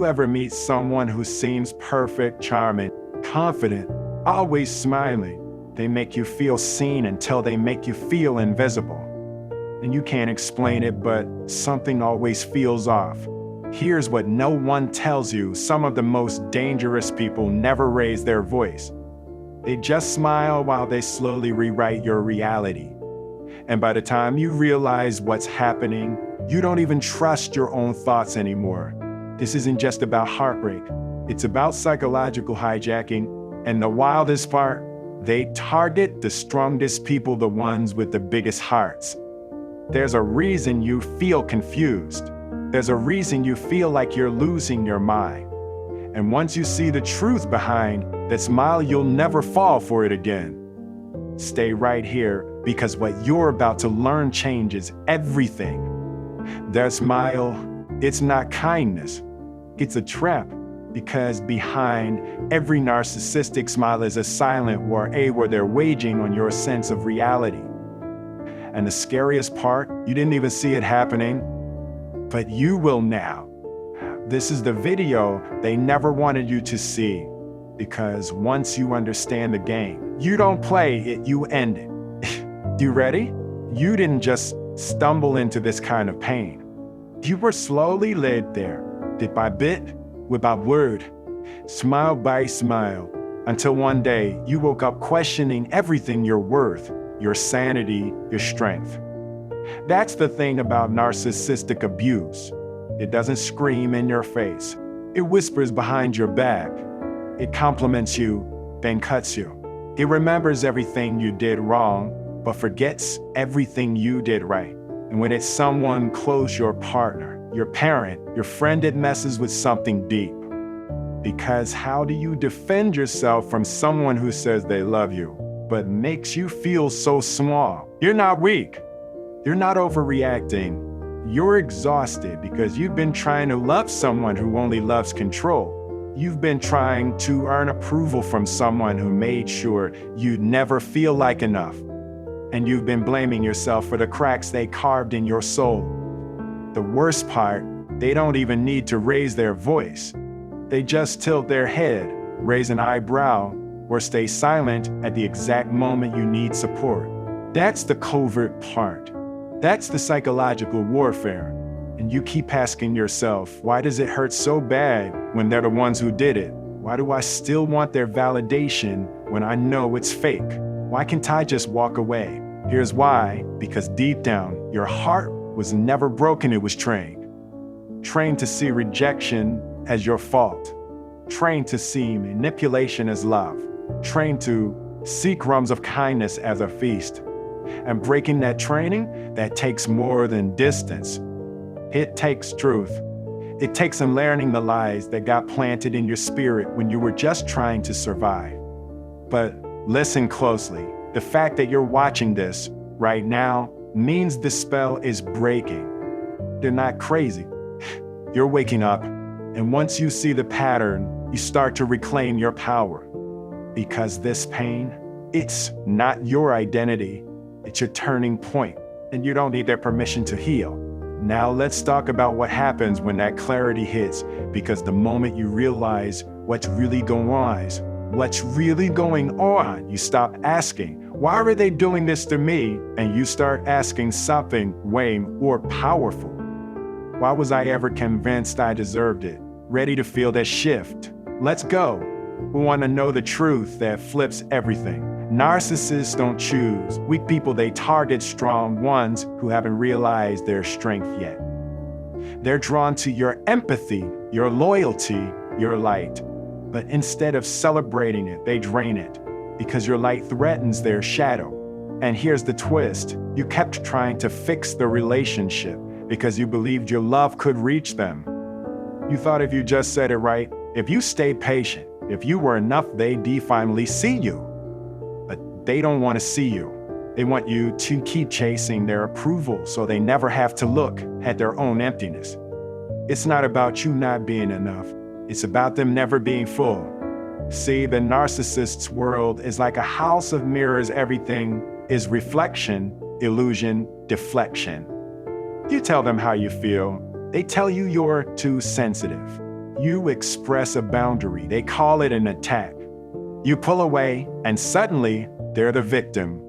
you ever meet someone who seems perfect, charming, confident, always smiling? They make you feel seen until they make you feel invisible. And you can't explain it, but something always feels off. Here's what no one tells you: some of the most dangerous people never raise their voice. They just smile while they slowly rewrite your reality. And by the time you realize what's happening, you don't even trust your own thoughts anymore. This isn't just about heartbreak. It's about psychological hijacking. And the wildest part, they target the strongest people, the ones with the biggest hearts. There's a reason you feel confused. There's a reason you feel like you're losing your mind. And once you see the truth behind that smile, you'll never fall for it again. Stay right here, because what you're about to learn changes everything. That smile, it's not kindness. It's a trap, because behind every narcissistic smile is a silent war, where they're waging on your sense of reality. And the scariest part, you didn't even see it happening, but you will now. This is the video they never wanted you to see, because once you understand the game, you don't play it, you end it. You ready? You didn't just stumble into this kind of pain. You were slowly led there, bit by bit, word by word, smile by smile, until one day you woke up questioning everything: your worth, your sanity, your strength. That's the thing about narcissistic abuse. It doesn't scream in your face. It whispers behind your back. It compliments you, then cuts you. It remembers everything you did wrong, but forgets everything you did right. And when it's someone close, your partner, your parent, your friend, it messes with something deep. Because how do you defend yourself from someone who says they love you, but makes you feel so small? You're not weak. You're not overreacting. You're exhausted because you've been trying to love someone who only loves control. You've been trying to earn approval from someone who made sure you'd never feel like enough. And you've been blaming yourself for the cracks they carved in your soul. The worst part, they don't even need to raise their voice. They just tilt their head, raise an eyebrow, or stay silent at the exact moment you need support. That's the covert part. That's the psychological warfare. And you keep asking yourself, why does it hurt so bad when they're the ones who did it? Why do I still want their validation when I know it's fake? Why can't I just walk away? Here's why: because deep down, your heart was never broken, it was trained. Trained to see rejection as your fault. Trained to see manipulation as love. Trained to see crumbs of kindness as a feast. And breaking that training, that takes more than distance. It takes truth. It takes unlearning the lies that got planted in your spirit when you were just trying to survive. But listen closely. The fact that you're watching this right now means the spell is breaking. They're not crazy. You're waking up, and once you see the pattern, you start to reclaim your power. Because this pain, it's not your identity, it's your turning point, and you don't need their permission to heal. Now let's talk about what happens when that clarity hits, because the moment you realize what's really going on, you stop asking, why are they doing this to me? And you start asking something way more powerful. Why was I ever convinced I deserved it? Ready to feel that shift? Let's go. We want to know the truth that flips everything. Narcissists don't choose weak people, they target strong ones who haven't realized their strength yet. They're drawn to your empathy, your loyalty, your light. But instead of celebrating it, they drain it, because your light threatens their shadow. And here's the twist: you kept trying to fix the relationship because you believed your love could reach them. You thought if you just said it right, if you stayed patient, if you were enough, they'd finally see you. But they don't want to see you. They want you to keep chasing their approval so they never have to look at their own emptiness. It's not about you not being enough. It's about them never being full. See, the narcissist's world is like a house of mirrors. Everything is reflection, illusion, deflection. You tell them how you feel. They tell you you're too sensitive. You express a boundary. They call it an attack. You pull away, and suddenly, they're the victim.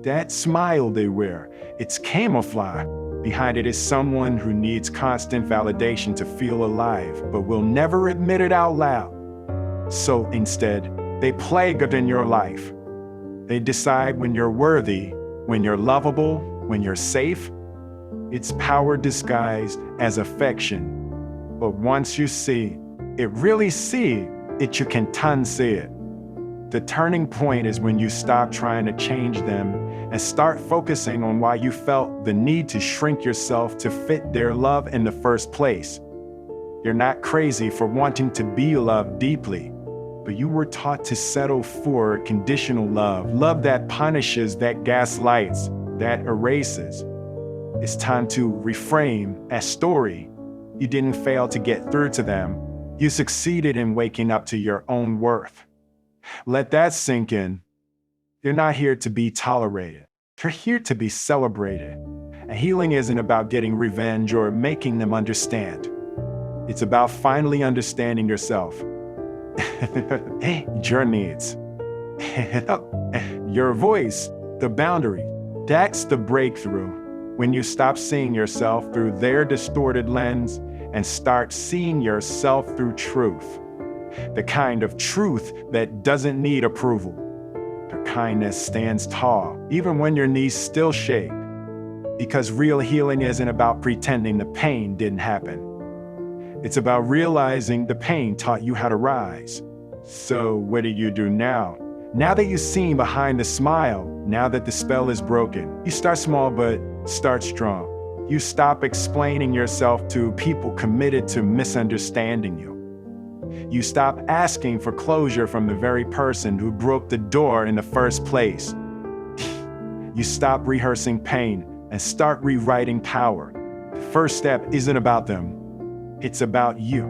That smile they wear, it's camouflage. Behind it is someone who needs constant validation to feel alive, but will never admit it out loud. So instead, they play good in your life. They decide when you're worthy, when you're lovable, when you're safe. It's power disguised as affection. But once you see it, really see it, you can unsee it. The turning point is when you stop trying to change them and start focusing on why you felt the need to shrink yourself to fit their love in the first place. You're not crazy for wanting to be loved deeply, but you were taught to settle for conditional love, love that punishes, that gaslights, that erases. It's time to reframe a story. You didn't fail to get through to them. You succeeded in waking up to your own worth. Let that sink in. You're not here to be tolerated. You're here to be celebrated. And healing isn't about getting revenge or making them understand. It's about finally understanding yourself. Your needs. Your voice, the boundary. That's the breakthrough. When you stop seeing yourself through their distorted lens and start seeing yourself through truth. The kind of truth that doesn't need approval. The kind that stands tall, even when your knees still shake. Because real healing isn't about pretending the pain didn't happen. It's about realizing the pain taught you how to rise. So what do you do now? Now that you've seen behind the smile, now that the spell is broken, you start small but start strong. You stop explaining yourself to people committed to misunderstanding you. You stop asking for closure from the very person who broke the door in the first place. You stop rehearsing pain and start rewriting power. The first step isn't about them. It's about you.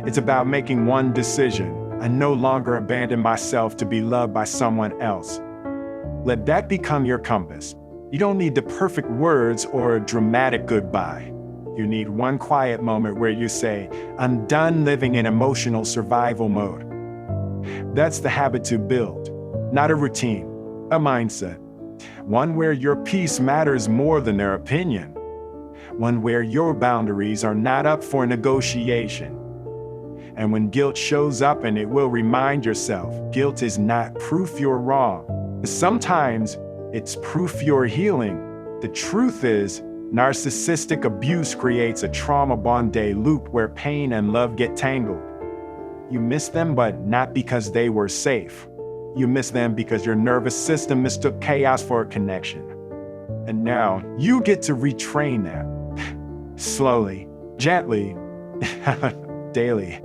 It's about making one decision. I no longer abandon myself to be loved by someone else. Let that become your compass. You don't need the perfect words or a dramatic goodbye. You need one quiet moment where you say, I'm done living in emotional survival mode. That's the habit to build, not a routine, a mindset. One where your peace matters more than their opinion. One where your boundaries are not up for negotiation. And when guilt shows up, and it will remind yourself, guilt is not proof you're wrong. Sometimes it's proof you're healing. The truth is, narcissistic abuse creates a trauma bonded loop where pain and love get tangled. You miss them, but not because they were safe. You miss them because your nervous system mistook chaos for a connection. And now you get to retrain that. Slowly, gently, daily.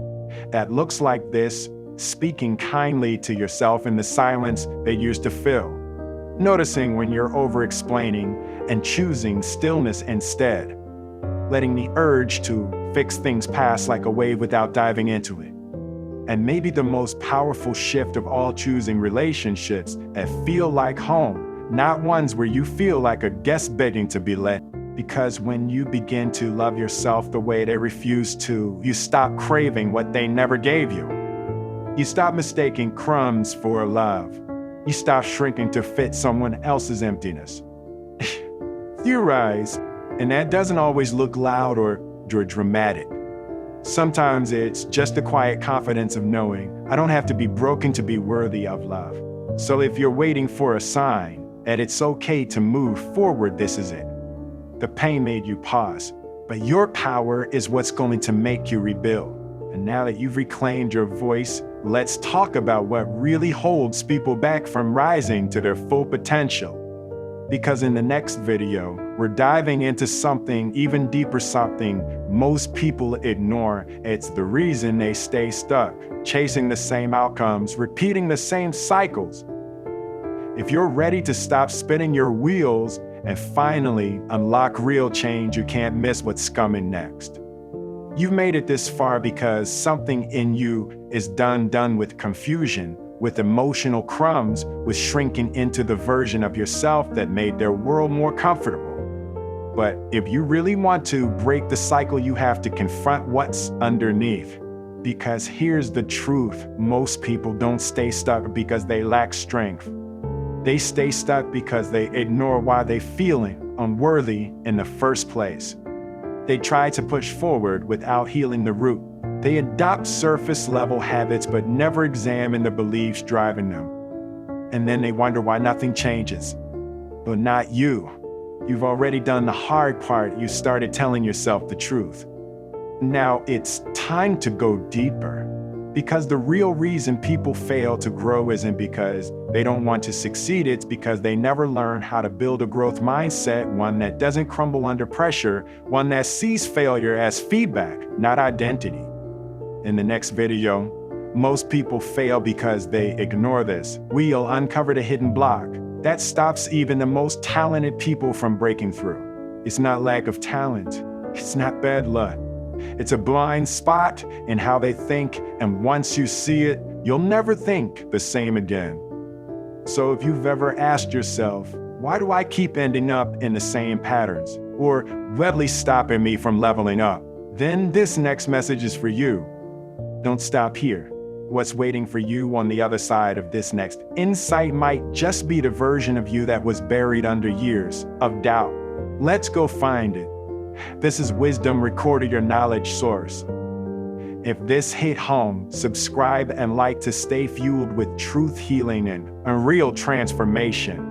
That looks like this, speaking kindly to yourself in the silence they used to fill. Noticing when you're over-explaining and choosing stillness instead. Letting the urge to fix things pass like a wave without diving into it. And maybe the most powerful shift of all, choosing relationships that feel like home, not ones where you feel like a guest begging to be let. Because when you begin to love yourself the way they refuse to, you stop craving what they never gave you. You stop mistaking crumbs for love. You stop shrinking to fit someone else's emptiness. You rise, and that doesn't always look loud or dramatic. Sometimes it's just the quiet confidence of knowing I don't have to be broken to be worthy of love. So if you're waiting for a sign that it's okay to move forward, this is it. The pain made you pause, but your power is what's going to make you rebuild. And now that you've reclaimed your voice, let's talk about what really holds people back from rising to their full potential. Because in the next video, we're diving into something even deeper, something most people ignore. It's the reason they stay stuck, chasing the same outcomes, repeating the same cycles. If you're ready to stop spinning your wheels and finally unlock real change, you can't miss what's coming next. You've made it this far because something in you is done with confusion, with emotional crumbs, with shrinking into the version of yourself that made their world more comfortable. But if you really want to break the cycle, you have to confront what's underneath. Because here's the truth, most people don't stay stuck because they lack strength. They stay stuck because they ignore why they're feeling unworthy in the first place. They try to push forward without healing the root. They adopt surface-level habits but never examine the beliefs driving them. And then they wonder why nothing changes. But not you. You've already done the hard part. You started telling yourself the truth. Now it's time to go deeper. Because the real reason people fail to grow isn't because they don't want to succeed, it's because they never learn how to build a growth mindset, one that doesn't crumble under pressure, one that sees failure as feedback, not identity. In the next video, most people fail because they ignore this. We'll uncover the hidden block that stops even the most talented people from breaking through. It's not lack of talent. It's not bad luck. It's a blind spot in how they think, and once you see it, you'll never think the same again. So if you've ever asked yourself, why do I keep ending up in the same patterns? Or what's stopping me from leveling up? Then this next message is for you. Don't stop here. What's waiting for you on the other side of this next insight might just be the version of you that was buried under years of doubt. Let's go find it. This is wisdom recorded, your knowledge source. If this hit home, subscribe and like to stay fueled with truth, healing, and real transformation.